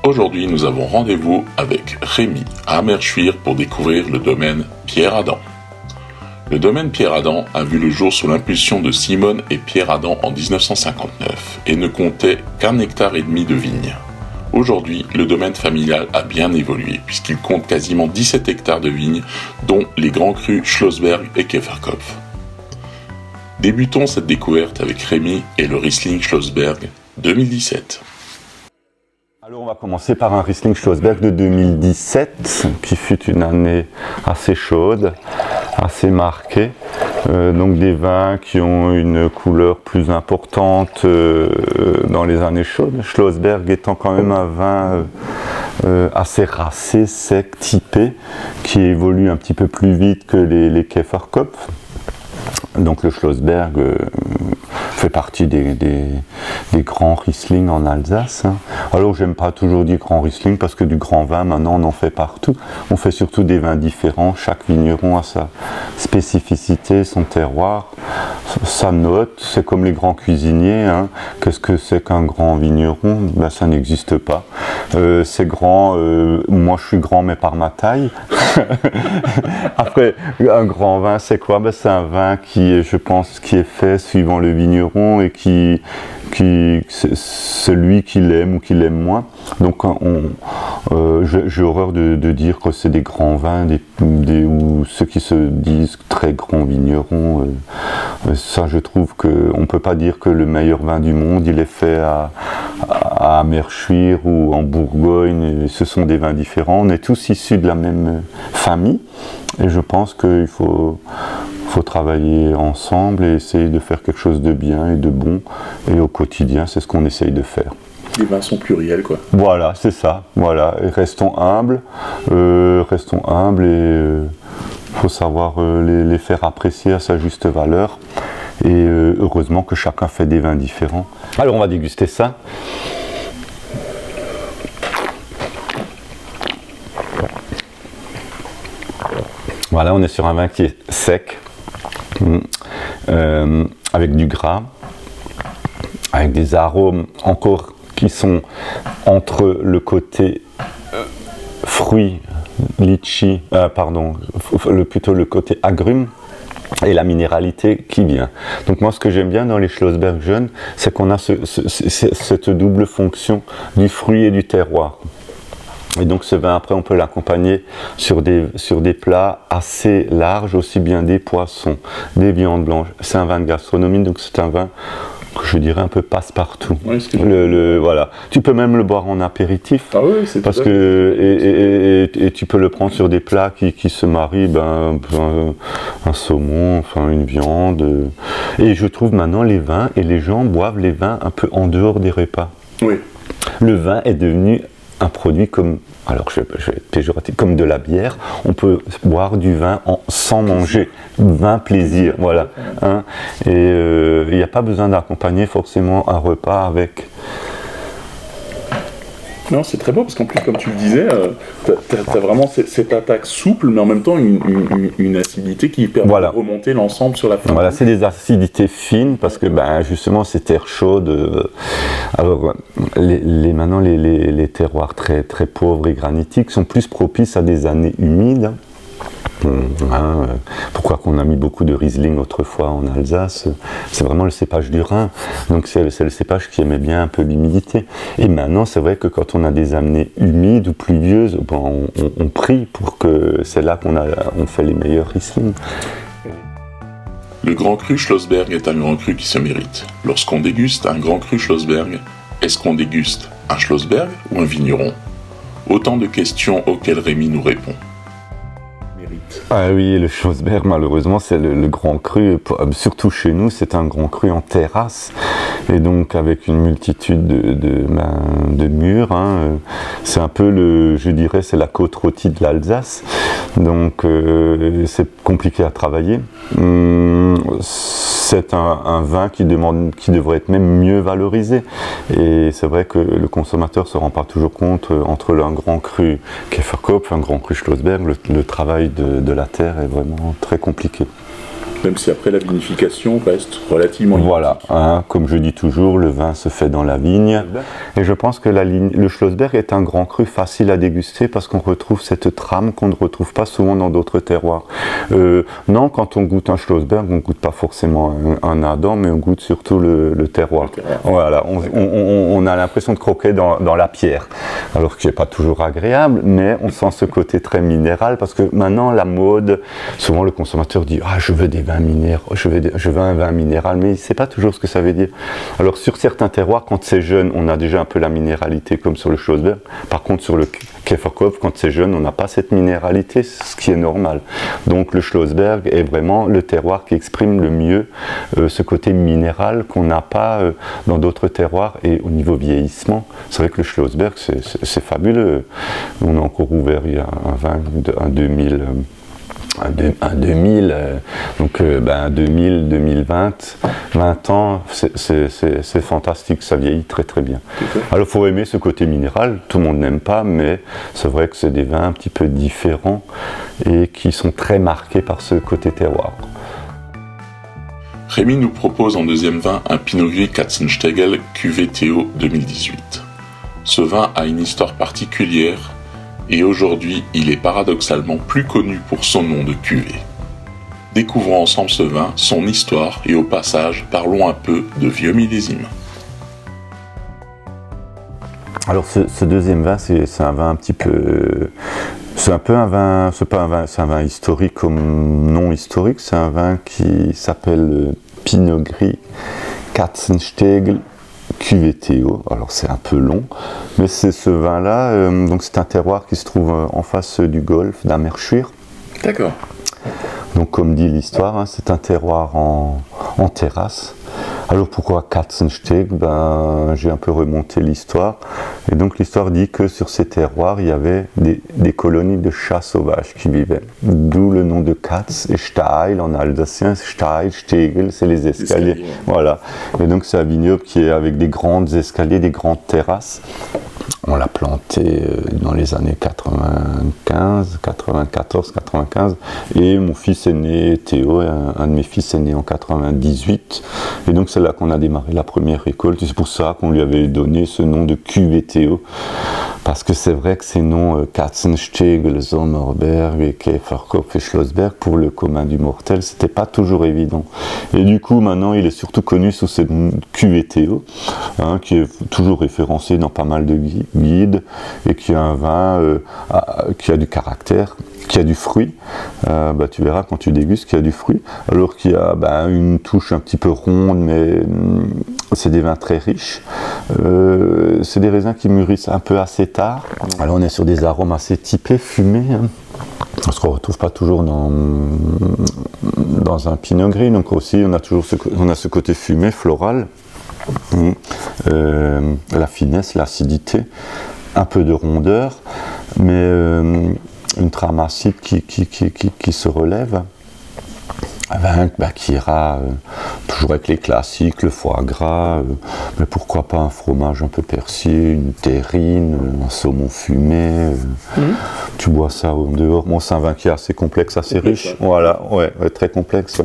Aujourd'hui, nous avons rendez-vous avec Rémi à Amersfoort pour découvrir le domaine Pierre Adam. Le domaine Pierre Adam a vu le jour sous l'impulsion de Simone et Pierre Adam en 1959 et ne comptait qu'1,5 hectare de vignes. Aujourd'hui, le domaine familial a bien évolué puisqu'il compte quasiment 17 hectares de vignes, dont les grands crus Schlossberg et Käferkopf. Débutons cette découverte avec Rémi et le Riesling Schlossberg 2017. Alors on va commencer par un Riesling Schlossberg de 2017 qui fut une année assez chaude, assez marquée. Donc des vins qui ont une couleur plus importante dans les années chaudes. Schlossberg étant quand même un vin assez racé, sec, typé, qui évolue un petit peu plus vite que les Käferkopf. Donc le Schlossberg fait partie des grands Riesling en Alsace. Alors j'aime pas toujours dire grand Riesling parce que du grand vin maintenant on en fait partout. On fait surtout des vins différents, chaque vigneron a sa spécificité, son terroir, sa note. C'est comme les grands cuisiniers, hein. Qu'est-ce que c'est qu'un grand vigneron? Ben, ça n'existe pas. C'est grand, moi je suis grand mais par ma taille. Après un grand vin c'est quoi? Ben, c'est un vin qui, je pense, qui est fait suivant le vigneron et celui qui l'aime ou qui l'aime moins. Donc j'ai horreur de dire que c'est des grands vins ou ceux qui se disent très grands vignerons. Ça je trouve qu'on ne peut pas dire que le meilleur vin du monde il est fait à Amersfoort ou en Bourgogne. Ce sont des vins différents. On est tous issus de la même famille et je pense qu'il faut travailler ensemble et essayer de faire quelque chose de bien et de bon, et au quotidien c'est ce qu'on essaye de faire. Les vins sont pluriels quoi. Voilà, c'est ça, voilà. Et restons humbles et faut savoir les faire apprécier à sa juste valeur, et heureusement que chacun fait des vins différents. Alors on va déguster ça. Voilà, on est sur un vin qui est sec, avec du gras, avec des arômes encore qui sont entre le côté fruit, litchi, plutôt le côté agrumes et la minéralité qui vient. Donc moi ce que j'aime bien dans les Schlossberg jeunes, c'est qu'on a cette double fonction du fruit et du terroir. Et donc ce vin, après, on peut l'accompagner sur des plats assez larges, aussi bien des poissons, des viandes blanches. C'est un vin de gastronomie, donc c'est un vin que je dirais un peu passe-partout. Oui, voilà. Tu peux même le boire en apéritif, ah oui, c'est parce que et tu peux le prendre sur des plats qui se marient, un saumon, enfin une viande. Et je trouve maintenant les vins, et les gens boivent les vins un peu en dehors des repas. Oui. Le vin est devenu un produit comme, alors je vais être péjoratif, comme de la bière. On peut boire du vin sans manger, vin plaisir, voilà. Hein. Et il n'y a pas besoin d'accompagner forcément un repas avec. Non, c'est très beau parce qu'en plus, comme tu le disais, t'as vraiment cette attaque souple, mais en même temps une acidité qui permet de remonter l'ensemble sur la fin. Voilà, c'est des acidités fines parce que justement c'est terre chaude. Alors maintenant les terroirs très très pauvres et granitiques sont plus propices à des années humides. Pourquoi qu'on a mis beaucoup de Riesling autrefois en Alsace? C'est vraiment le cépage du Rhin, donc c'est le cépage qui aimait bien un peu l'humidité. Et maintenant c'est vrai que quand on a des années humides ou pluvieuses, on prie pour que c'est là qu'on fait les meilleurs Riesling. Le grand cru Schlossberg est un grand cru qui se mérite. Lorsqu'on déguste un grand cru Schlossberg, est-ce qu'on déguste un Schlossberg ou un vigneron? Autant de questions auxquelles Rémi nous répond. Ah oui, le Schlossberg, malheureusement, c'est le grand cru, surtout chez nous, c'est un grand cru en terrasse, et donc avec une multitude de murs. Hein. C'est un peu, je dirais, c'est la côte rôtie de l'Alsace, donc c'est compliqué à travailler. c'est un vin qui devrait être même mieux valorisé. Et c'est vrai que le consommateur ne se rend pas toujours compte entre un grand cru Käferkopf, un grand cru Schlossberg, le travail de la terre est vraiment très compliqué. Même si après la vinification reste relativement voilà, hein, comme je dis toujours, le vin se fait dans la vigne. Et je pense que le Schlossberg est un grand cru facile à déguster parce qu'on retrouve cette trame qu'on ne retrouve pas souvent dans d'autres terroirs. Non, quand on goûte un Schlossberg, on ne goûte pas forcément un Adam, mais on goûte surtout le terroir. Voilà, on a l'impression de croquer dans la pierre. Alors que c'est pas toujours agréable, mais on sent ce côté très minéral parce que maintenant la mode, souvent le consommateur dit « Ah, je veux des vins minéraux, je veux un vin minéral », mais il ne sait pas toujours ce que ça veut dire. Alors sur certains terroirs, quand c'est jeune, on a déjà un peu la minéralité comme sur le Schlossberg. Par contre sur le Käferkopf, quand c'est jeune, on n'a pas cette minéralité, ce qui est normal. Donc le Schlossberg est vraiment le terroir qui exprime le mieux ce côté minéral qu'on n'a pas dans d'autres terroirs. Et au niveau vieillissement, c'est vrai que le Schlossberg, c'est fabuleux. On a encore ouvert il y a un 2000, donc 2020, 20 ans, c'est fantastique, ça vieillit très très bien. Alors il faut aimer ce côté minéral, tout le monde n'aime pas, mais c'est vrai que c'est des vins un petit peu différents et qui sont très marqués par ce côté terroir. Rémi nous propose en deuxième vin un Pinot Gris Katzenstegel cuvée Théo 2018. Ce vin a une histoire particulière et aujourd'hui il est paradoxalement plus connu pour son nom de cuvée. Découvrons ensemble ce vin, son histoire et au passage parlons un peu de vieux millésimes. Alors ce deuxième vin, c'est un vin un petit peu... C'est un peu un vin, c'est pas un vin, c'est un vin historique comme non historique, c'est un vin qui s'appelle Pinot Gris Katzenstegel cuvée Théo. Alors c'est un peu long, mais c'est ce vin-là, donc c'est un terroir qui se trouve en face du golfe d'Amerschwir. D'accord. Donc comme dit l'histoire, hein, c'est un terroir en terrasse. Alors pourquoi Katzensteg? J'ai un peu remonté l'histoire. Et donc l'histoire dit que sur ces terroirs, il y avait des colonies de chats sauvages qui vivaient. D'où le nom de Katz et Steil en alsacien. Steil, Stegel, c'est les escaliers. Voilà. Et donc c'est un vignoble qui est avec des grandes escaliers, des grandes terrasses. On l'a planté dans les années 95, 94, 95. Et mon fils est né, Théo, un de mes fils est né en 98. Et donc c'est là qu'on a démarré la première récolte. C'est pour ça qu'on lui avait donné ce nom de cuvée Théo. Parce que c'est vrai que ces noms Katzenstegel, Sommerberg et Käferkopf et Schlossberg, pour le commun du mortel, c'était pas toujours évident. Et du coup, maintenant, il est surtout connu sous cette cuvée Théo, hein, qui est toujours référencé dans pas mal de guides, et qui est un vin qui a du caractère, qui a du fruit. Tu verras quand tu dégustes qu'il y a du fruit, alors qu'il y a une touche un petit peu ronde, mais c'est des vins très riches. C'est des raisins qui mûrissent un peu assez tard. Alors on est sur des arômes assez typés, fumés, hein, parce qu'on ne retrouve pas toujours dans un Pinot Gris. Donc aussi on a toujours ce côté fumé, floral, la finesse, l'acidité, un peu de rondeur, mais une trame acide qui se relève. Qui ira toujours avec les classiques, le foie gras, mais pourquoi pas un fromage un peu persillé, une terrine, un saumon fumé. Tu bois ça en dehors. Bon, c'est un vin qui est assez complexe, assez riche. Voilà, ouais, très complexe.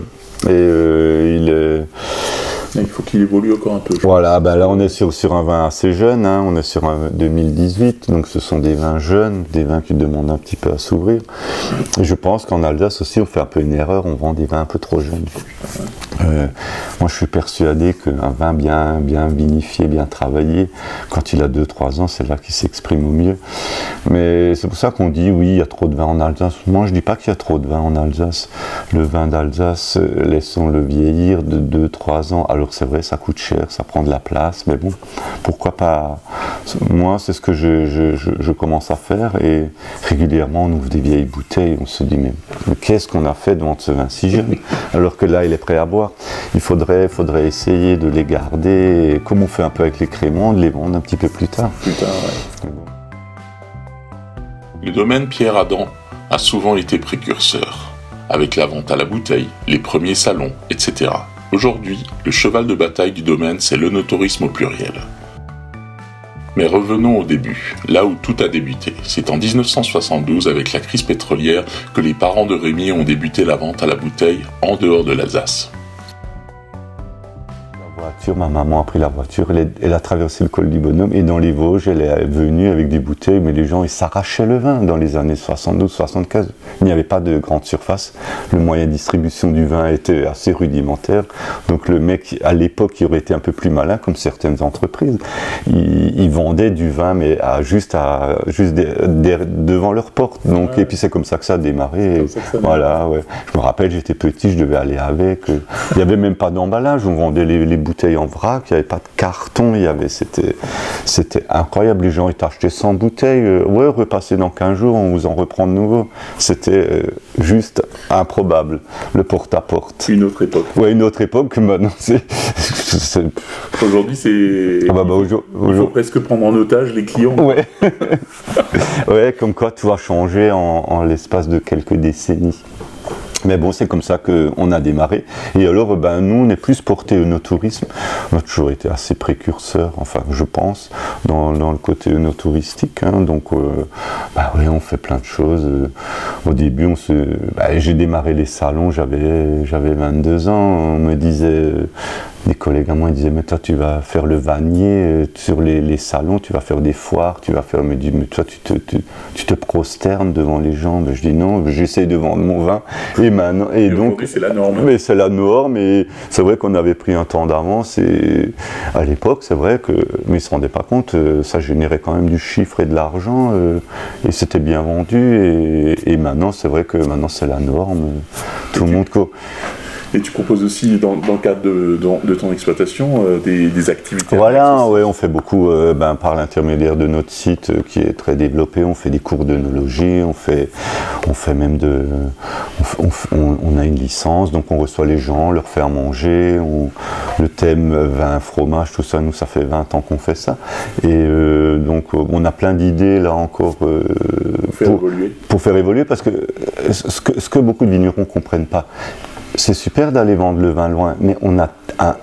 Et il faut qu'il évolue encore un peu. Voilà, là on est sur un vin assez jeune, hein, on est sur un 2018, donc ce sont des vins jeunes, des vins qui demandent un petit peu à s'ouvrir. Et je pense qu'en Alsace aussi on fait un peu une erreur, on vend des vins un peu trop jeunes. Moi je suis persuadé qu'un vin bien vinifié, bien travaillé, quand il a 2-3 ans, c'est là qu'il s'exprime au mieux. Mais c'est pour ça qu'on dit oui, il y a trop de vin en Alsace. Moi je dis pas qu'il y a trop de vin en Alsace. Le vin d'Alsace, laissons-le vieillir de 2-3 ans. Alors c'est vrai, ça coûte cher, ça prend de la place, mais bon, pourquoi pas. Moi c'est ce que je commence à faire, et régulièrement on ouvre des vieilles bouteilles, on se dit mais qu'est-ce qu'on a fait devant ce vin si jeune, alors que là il est prêt à boire. Il faudrait essayer de les garder, comme on fait un peu avec les créments, de les vendre un petit peu plus tard. Ouais. Le domaine Pierre Adam a souvent été précurseur, avec la vente à la bouteille, les premiers salons, etc. Aujourd'hui, le cheval de bataille du domaine, c'est l'œnotourisme au pluriel. Mais revenons au début, là où tout a débuté. C'est en 1972, avec la crise pétrolière, que les parents de Rémi ont débuté la vente à la bouteille en dehors de l'Alsace. Ma maman a pris la voiture, elle a traversé le col du Bonhomme et dans les Vosges, elle est venue avec des bouteilles, mais les gens ils s'arrachaient le vin dans les années 72-75. Il n'y avait pas de grande surface, le moyen de distribution du vin était assez rudimentaire, donc le mec à l'époque il aurait été un peu plus malin comme certaines entreprises, il vendait du vin mais juste devant leur porte, donc ouais. Et puis c'est comme ça que ça a démarré, voilà, ouais. Je me rappelle j'étais petit, je devais aller avec, il n'y avait même pas d'emballage, on vendait les bouteilles en vrac, il n'y avait pas de carton, c'était incroyable, les gens ils t'achetaient 100 bouteilles, ouais, repassez dans 15 jours, on vous en reprend de nouveau. C'était juste improbable, le porte-à-porte. Une autre époque. Ouais, une autre époque, maintenant Aujourd'hui, c'est... Ah il faut presque prendre en otage les clients. Ouais, ouais, comme quoi tout a changé en l'espace de quelques décennies. Mais bon, c'est comme ça qu'on a démarré. Et alors, nous, on est plus porté œnotourisme. On a toujours été assez précurseurs, enfin, je pense, dans le côté œnotouristique. Hein. Donc, oui, on fait plein de choses. Au début, j'ai démarré les salons, j'avais 22 ans. On me disait... Des collègues à moi disaient, mais toi tu vas faire le vannier sur les salons, tu vas faire des foires, tu vas faire, me dit, mais toi tu te prosternes devant les gens. Ben, je dis non, j'essaye de vendre mon vin. Et maintenant, et donc c'est la norme. Mais c'est la norme, et c'est vrai qu'on avait pris un temps d'avance. Et à l'époque, c'est vrai que, mais ils se rendaient pas compte, ça générait quand même du chiffre et de l'argent, et c'était bien vendu. Et maintenant, c'est vrai que maintenant c'est la norme. Tout le monde. Et tu proposes aussi, dans le cadre de ton exploitation, des activités. Voilà, ouais, on fait beaucoup par l'intermédiaire de notre site qui est très développé. On fait des cours d'œnologie, on fait même on a une licence, donc on reçoit les gens, leur faire manger. Le thème vin, fromage, tout ça, nous, ça fait 20 ans qu'on fait ça. Et donc, on a plein d'idées là encore pour faire évoluer, parce que ce que beaucoup de vignerons ne comprennent pas, c'est super d'aller vendre le vin loin, mais on a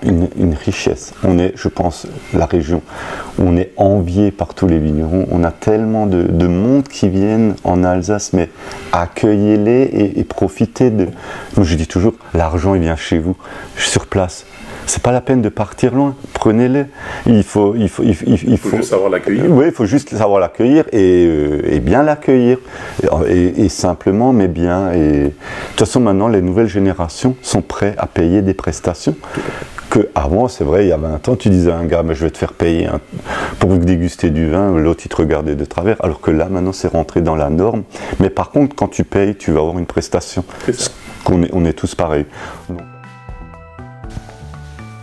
une richesse. On est, je pense, la région. On est envié par tous les vignerons. On a tellement de monde qui viennent en Alsace, mais accueillez-les et profitez de... Donc je dis toujours, l'argent il vient chez vous, sur place. C'est pas la peine de partir loin, prenez-les. Il faut juste savoir l'accueillir. Oui, il faut juste savoir l'accueillir et bien l'accueillir. Et simplement, mais bien. Et de toute façon, maintenant, les nouvelles générations sont prêtes à payer des prestations. Que avant, c'est vrai, il y a 20 ans, tu disais à un gars, mais je vais te faire payer pour déguster du vin, l'autre il te regardait de travers, alors que là, maintenant, c'est rentré dans la norme. Mais par contre, quand tu payes, tu vas avoir une prestation. On est tous pareils. Donc,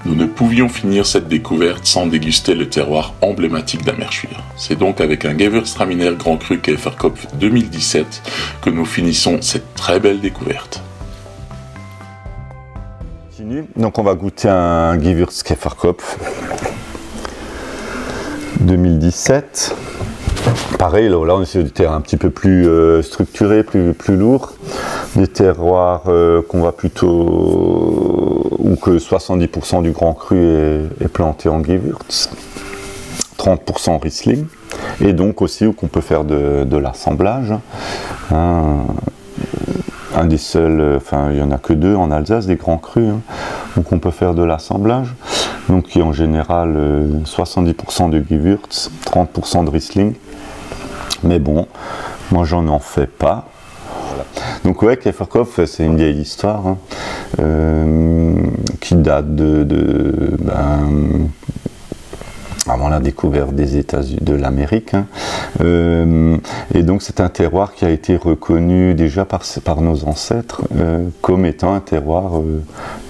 nous ne pouvions finir cette découverte sans déguster le terroir emblématique d'Amerschwir. C'est donc avec un Gewürztraminer Grand Cru Käferkopf 2017 que nous finissons cette très belle découverte. Donc on va goûter un Gewürztraminer 2017. Pareil, là on est sur du terrain un petit peu plus structuré, plus lourd. Des terroirs qu'on va plutôt... où que 70% du Grand Cru est planté en Gewürz, 30% Riesling, et donc aussi où qu'on peut faire de l'assemblage. Un des seuls, enfin il n'y en a que 2 en Alsace, des grands crus, donc on peut faire de l'assemblage, donc qui est en général 70% de Gewürz, 30% de Riesling, mais bon, moi j'en en fais pas. Voilà. Donc ouais, Käferkopf, c'est une vieille histoire qui date avant la découverte des États-Unis, de l'Amérique. Et donc c'est un terroir qui a été reconnu déjà par nos ancêtres comme étant un terroir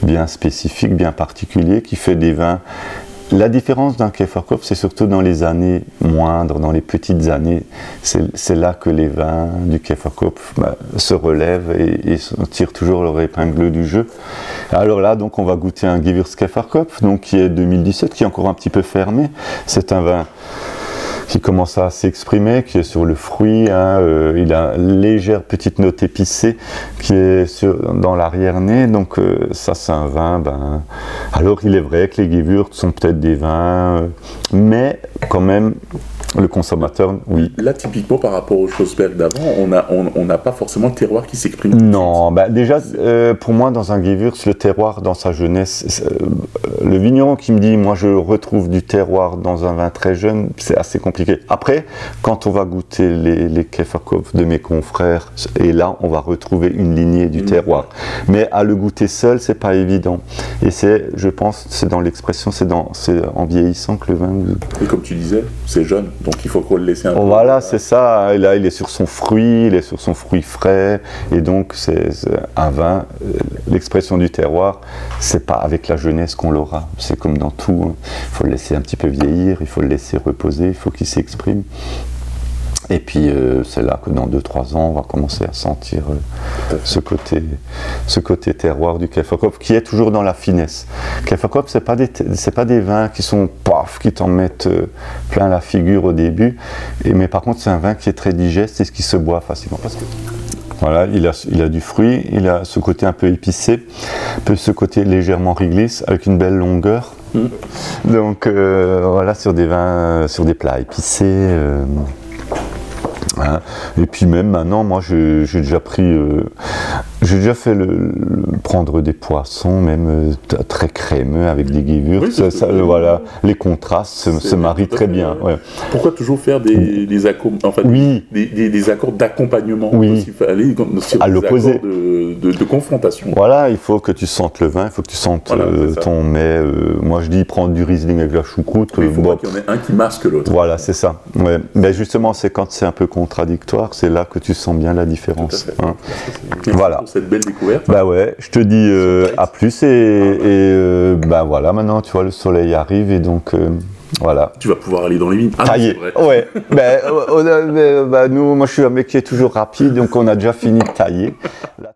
bien spécifique, bien particulier, qui fait des vins. La différence d'un Käferkopf, c'est surtout dans les années moindres, dans les petites années. C'est là que les vins du Käferkopf se relèvent et tirent toujours leur épingle du jeu. Alors là, donc, on va goûter un Gewürztraminer, donc qui est 2017, qui est encore un petit peu fermé. C'est un vin qui commence à s'exprimer, qui est sur le fruit, il a une légère petite note épicée qui est dans l'arrière-nez, donc ça c'est un vin Alors il est vrai que les Gewürz sont peut-être des vins, mais quand même le consommateur, oui. Là, typiquement, par rapport au Schlossberg d'avant, on n'a pas forcément le terroir qui s'exprime. Non, bah déjà, pour moi, dans un Gewürz, le terroir dans sa jeunesse, le vigneron qui me dit, moi je retrouve du terroir dans un vin très jeune, c'est assez compliqué. Après, quand on va goûter les Käferkopf de mes confrères, et là, on va retrouver une lignée du terroir. Mais à le goûter seul, c'est pas évident. Et c'est, je pense, c'est dans l'expression, c'est en vieillissant que le vin... Et comme tu disais, c'est jeune. Donc il faut qu'on le laisse un peu. Voilà, c'est ça. Et là, il est sur son fruit, il est sur son fruit frais. Et donc, c'est un vin. L'expression du terroir, c'est pas avec la jeunesse qu'on l'aura. C'est comme dans tout. Hein. Il faut le laisser un petit peu vieillir, il faut le laisser reposer, il faut qu'il s'exprime. Et puis, c'est là que dans 2-3 ans, on va commencer à sentir ce côté terroir du Käferkopf, qui est toujours dans la finesse. Käferkopf, c'est pas des vins qui sont paf, qui t'en mettent plein la figure au début. Mais par contre, c'est un vin qui est très digeste et qui se boit facilement. Parce que, voilà, il a du fruit, il a ce côté un peu épicé, un peu ce côté légèrement réglisse, avec une belle longueur. Donc, voilà, sur des vins, sur des plats épicés. Hein. Et puis même maintenant, moi j'ai déjà fait prendre des poissons, même très crémeux avec des Gewürz. Oui, voilà, les contrastes se marient très bien. Ouais. Pourquoi toujours faire des accords, enfin, oui. des accords d'accompagnement? Oui. Il faut aller sur à l'opposé de confrontation. Voilà, il faut que tu sentes le vin, il faut que tu sentes ton mets. Moi je dis prendre du Riesling avec la choucroute. Il faut pas qu'il y en ait un qui masque l'autre. Voilà, c'est ça. Ouais. Ben justement, c'est quand c'est un peu contradictoire, c'est là que tu sens bien la différence. Hein. Voilà. Pour cette belle découverte. Bah ouais, je te dis à plus et bah voilà, maintenant tu vois le soleil arrive et donc voilà. Tu vas pouvoir aller dans les vignes. Tailler. Ouais. Bah, nous, moi je suis un mec qui est toujours rapide, donc on a déjà fini de tailler. Là,